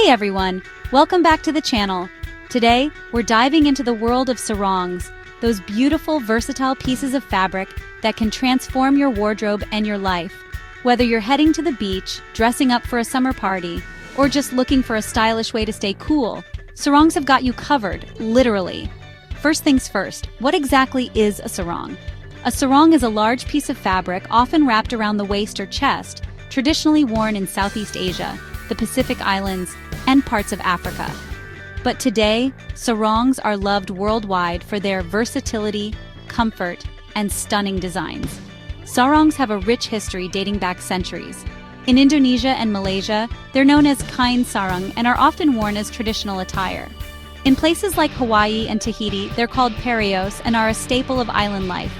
Hey everyone, welcome back to the channel. Today, we're diving into the world of sarongs, those beautiful, versatile pieces of fabric that can transform your wardrobe and your life. Whether you're heading to the beach, dressing up for a summer party, or just looking for a stylish way to stay cool, sarongs have got you covered, literally. First things first, what exactly is a sarong? A sarong is a large piece of fabric often wrapped around the waist or chest, traditionally worn in Southeast Asia, the Pacific Islands, and parts of Africa. But today, sarongs are loved worldwide for their versatility, comfort, and stunning designs. Sarongs have a rich history dating back centuries. In Indonesia and Malaysia, they're known as kain sarong and are often worn as traditional attire. In places like Hawaii and Tahiti, they're called pareos and are a staple of island life.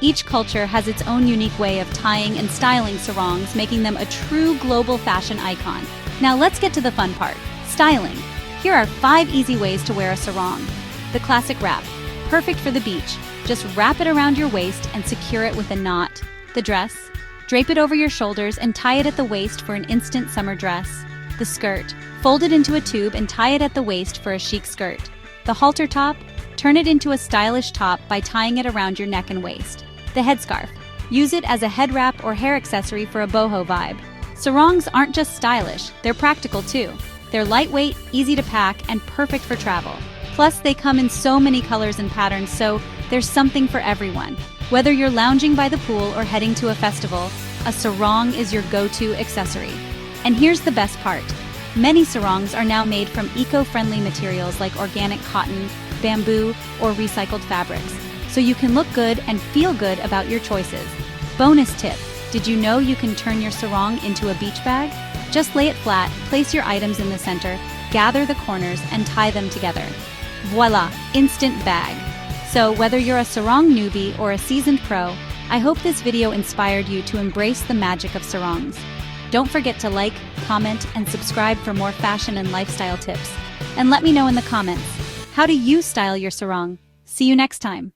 Each culture has its own unique way of tying and styling sarongs, making them a true global fashion icon. Now let's get to the fun part, styling. Here are 5 easy ways to wear a sarong. The classic wrap, perfect for the beach. Just wrap it around your waist and secure it with a knot. The dress, drape it over your shoulders and tie it at the waist for an instant summer dress. The skirt, fold it into a tube and tie it at the waist for a chic skirt. The halter top, turn it into a stylish top by tying it around your neck and waist. The headscarf, use it as a head wrap or hair accessory for a boho vibe. Sarongs aren't just stylish, they're practical too. They're lightweight, easy to pack, and perfect for travel. Plus, they come in so many colors and patterns, so there's something for everyone. Whether you're lounging by the pool or heading to a festival, a sarong is your go-to accessory. And here's the best part. Many sarongs are now made from eco-friendly materials like organic cotton, bamboo, or recycled fabrics, so you can look good and feel good about your choices. Bonus tip, did you know you can turn your sarong into a beach bag? Just lay it flat, place your items in the center, gather the corners, and tie them together. Voila, instant bag. So whether you're a sarong newbie or a seasoned pro, I hope this video inspired you to embrace the magic of sarongs. Don't forget to like, comment, and subscribe for more fashion and lifestyle tips. And let me know in the comments, how do you style your sarong? See you next time.